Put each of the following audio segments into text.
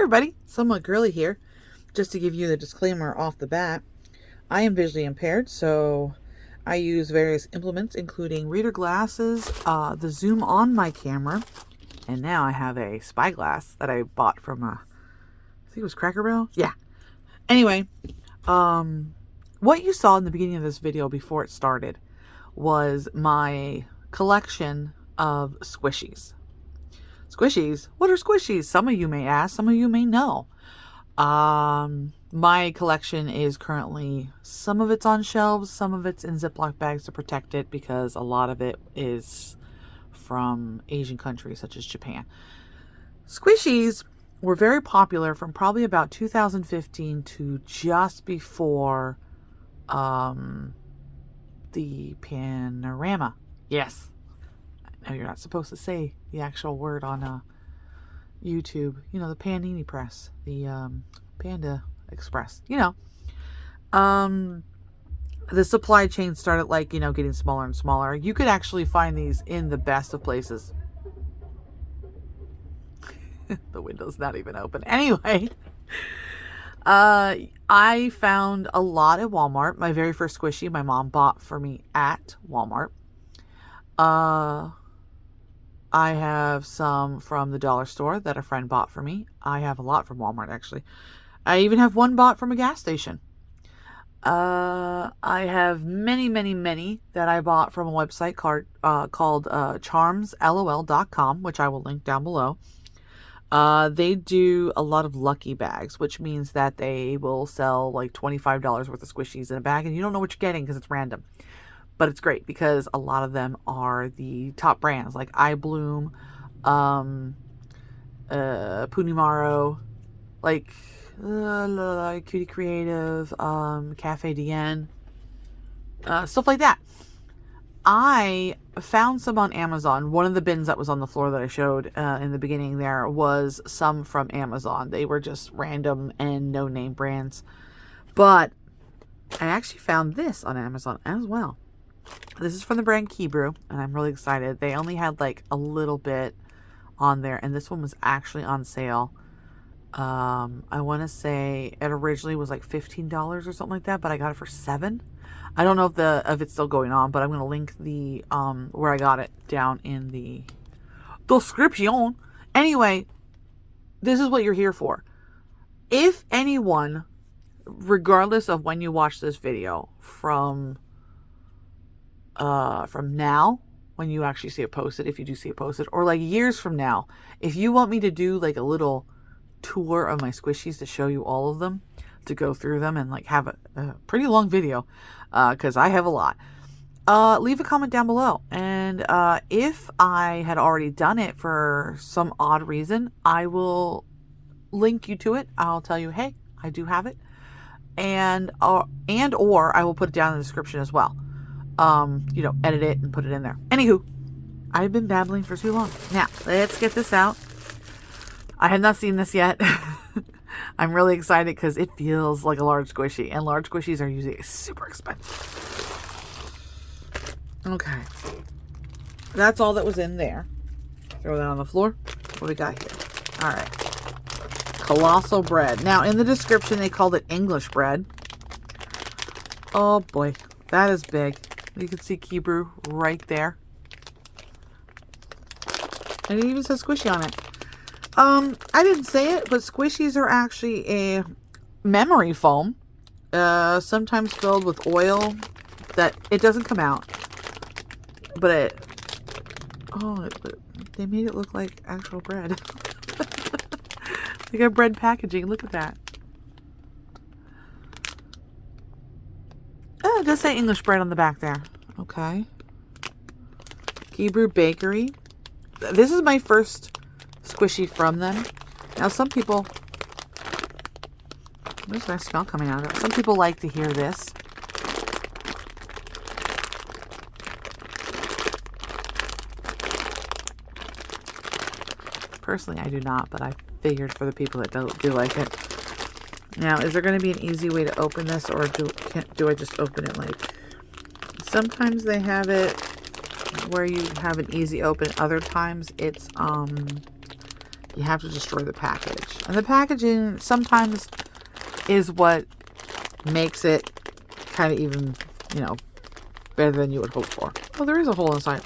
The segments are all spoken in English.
everybody, somewhat girly here. Just to give you the disclaimer off the bat, I am visually impaired, so I use various implements including reader glasses, the zoom on my camera, and now I have a spyglass that I bought from I think it was Cracker Barrel? Yeah. Anyway, what you saw in the beginning of this video before it started was my collection of Squishies. Squishies? What are Squishies? Some of you may ask, some of you may know. My collection is currently, some of it's on shelves, some of it's in Ziploc bags to protect it because a lot of it is from Asian countries such as Japan. Squishies were very popular from probably about 2015 to just before the panorama. Yes. I know you're not supposed to say the actual word on YouTube. You know, the Panini Press, the Panda Express. You know, the supply chain started getting smaller and smaller. You could actually find these in the best of places. The window's not even open. Anyway, I found a lot at Walmart. My very first squishy my mom bought for me at Walmart. I have some from the dollar store that a friend bought for me. I have a lot from Walmart, actually. I even have one bought from a gas station. I have many, many, many that I bought from a website called charmslol.com, which I will link down below. They do a lot of lucky bags, which means that they will sell like $25 worth of Squishies in a bag, and you don't know what you're getting because it's random. But it's great because a lot of them are the top brands like iBloom, Punimaro, like Cutie Creative, Cafe Dien, stuff like that. I found some on Amazon. One of the bins that was on the floor that I showed in the beginning there was some from Amazon. They were just random and no-name brands. But I actually found this on Amazon as well. This is from the brand Kiibru, and I'm really excited. They only had like a little bit on there, and this one was actually on sale. I want to say it originally was like $15 or something like that, but I got it for $7. I don't know if it's still going on, but I'm going to link the where I got it down in the description. Anyway, this is what you're here for. If anyone, regardless of when you watch this video, from now, when you actually see it posted, if you do see it posted, or like years from now, if you want me to do like a little tour of my Squishies to show you all of them, to go through them and like have a pretty long video, because I have a lot, leave a comment down below. And if I had already done it for some odd reason, I will link you to it. I'll tell you, hey, I do have it, and or I will put it down in the description as well. Edit it and put it in there. Anywho, I've been babbling for too long. Now, let's get this out. I have not seen this yet. I'm really excited because it feels like a large squishy, and large squishies are usually super expensive. Okay. That's all that was in there. Throw that on the floor. What do we got here? All right. Colossal bread. Now, in the description, they called it English bread. Oh, boy. That is big. You can see Kibru right there. And it even says squishy on it. I didn't say it, but Squishies are actually a memory foam. Sometimes filled with oil that it doesn't come out. But they made it look like actual bread. They got bread packaging. Look at that. Oh, it does say English bread on the back there. Okay. Kiibru Bakery. This is my first squishy from them. Now, some people... There's a nice smell coming out of it. Some people like to hear this. Personally, I do not, but I figured for the people that do like it. Now, is there going to be an easy way to open this, or do I just open it like... Sometimes they have it where you have an easy open. Other times it's you have to destroy the package. And the packaging sometimes is what makes it kind of even, better than you would hope for. Oh, there is a hole inside.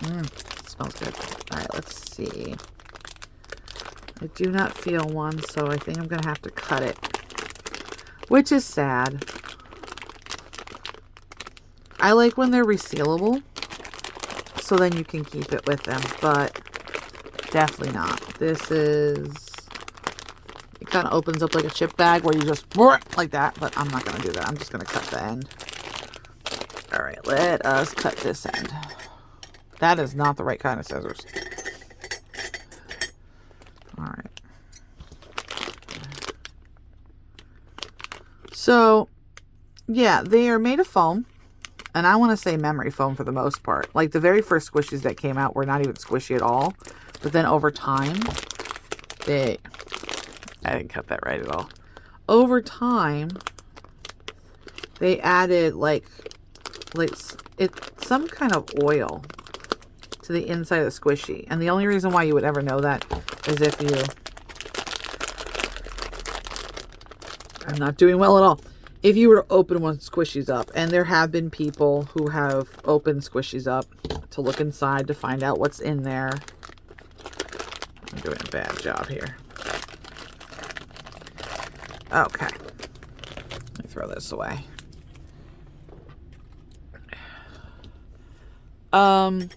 It smells good. All right, let's see. I do not feel one, so I think I'm going to have to cut it, which is sad. I like when they're resealable, so then you can keep it with them, but definitely not. This is, it kind of opens up like a chip bag where you just, like that, but I'm not going to do that. I'm just going to cut the end. All right, let us cut this end. That is not the right kind of scissors. All right. So, yeah, they are made of foam. And I want to say memory foam for the most part. Like the very first squishies that came out were not even squishy at all. But then over time, I didn't cut that right at all. Over time, they added some kind of oil to the inside of the squishy. And the only reason why you would ever know that is if you... I'm not doing well at all. If you were to open one squishies up, and there have been people who have opened squishies up to look inside to find out what's in there. I'm doing a bad job here. Okay. Let me throw this away. For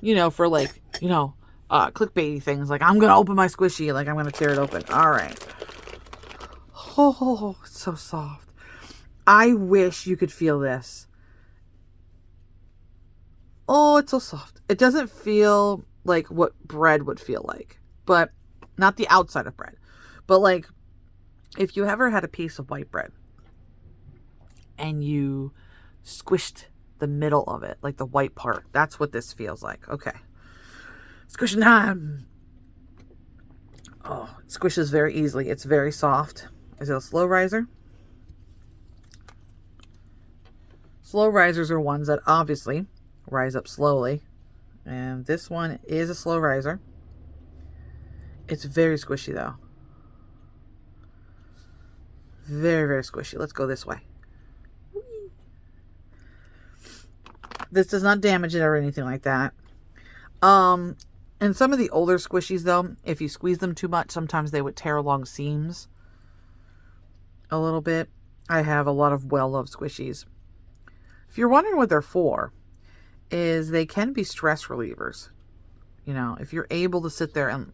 clickbaity things, like I'm gonna open my squishy, like I'm gonna tear it open. All right. Oh, it's so soft. I wish you could feel this. Oh, it's so soft. It doesn't feel like what bread would feel like, but not the outside of bread. But like, if you ever had a piece of white bread and you squished the middle of it, like the white part, that's what this feels like. Okay. Squishing time. Oh, it squishes very easily. It's very soft. Is it a slow riser? Slow risers are ones that obviously rise up slowly. And this one is a slow riser. It's very squishy though. Very, very squishy. Let's go this way. This does not damage it or anything like that. And some of the older squishies though, if you squeeze them too much, sometimes they would tear along seams a little bit. I have a lot of well-loved squishies. If you're wondering what they're for, is they can be stress relievers. If you're able to sit there and...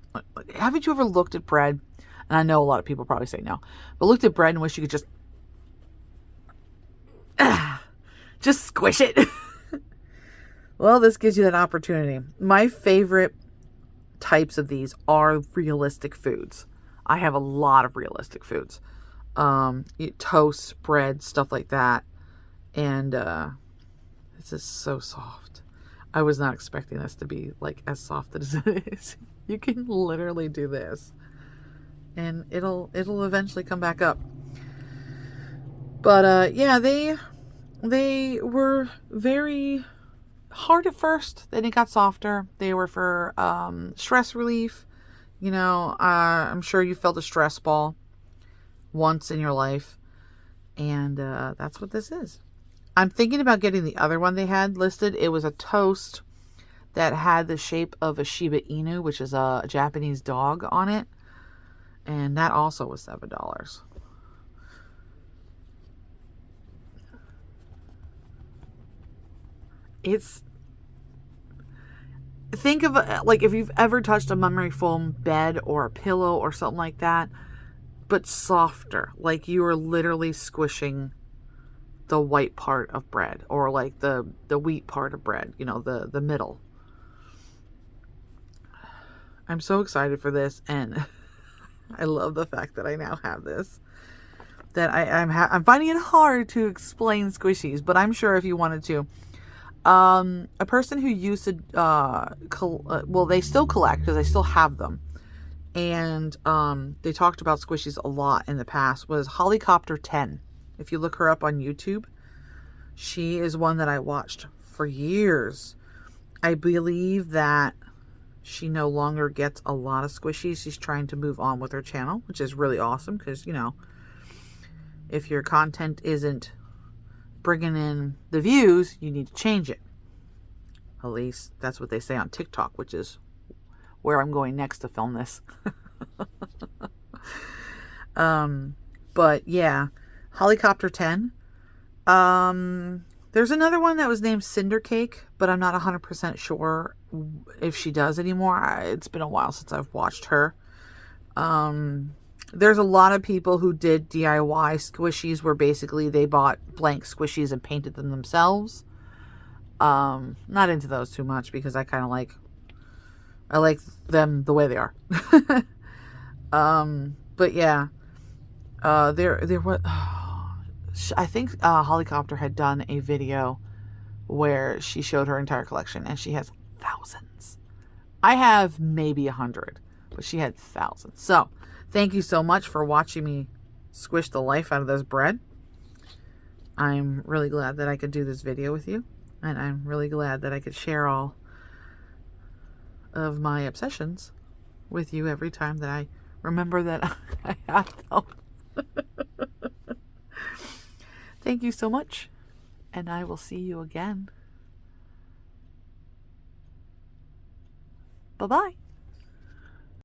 Haven't you ever looked at bread? And I know a lot of people probably say no. But looked at bread and wish you could just squish it. Well, this gives you that opportunity. My favorite types of these are realistic foods. I have a lot of realistic foods. Toast, bread, stuff like that. And this is so soft. I was not expecting this to be like as soft as it is. You can literally do this and it'll eventually come back up. But yeah, they were very hard at first. Then it got softer. They were for stress relief. I'm sure you felt a stress ball once in your life. And that's what this is. I'm thinking about getting the other one they had listed. It was a toast that had the shape of a Shiba Inu, which is a Japanese dog, on it. And that also was $7. Think of like if you've ever touched a memory foam bed or a pillow or something like that, but softer. Like you are literally squishing the white part of bread, or like the wheat part of bread, the middle. I'm so excited for this, and I love the fact that I now have this. That I'm finding it hard to explain squishies, but I'm sure if you wanted to. A person who used to, they still collect because they still have them. And they talked about squishies a lot in the past, was Helicopter 10. If you look her up on YouTube, she is one that I watched for years. I believe that she no longer gets a lot of squishies. She's trying to move on with her channel, which is really awesome because, you know, if your content isn't bringing in the views, you need to change it. At least that's what they say on TikTok, which is where I'm going next to film this. But yeah, Helicopter 10. There's another one that was named Cinder Cake, but I'm not 100% sure if she does anymore. It's been a while since I've watched her. There's a lot of people who did DIY squishies where basically they bought blank squishies and painted them themselves. Not into those too much because I kind of I like them the way they are. But yeah, there was, I think Helicopter had done a video where she showed her entire collection, and she has thousands. I have maybe 100, but she had thousands. So thank you so much for watching me squish the life out of this bread. I'm really glad that I could do this video with you, and I'm really glad that I could share all of my obsessions with you every time that I remember that I have them. Thank you so much, and I will see you again. Bye-bye.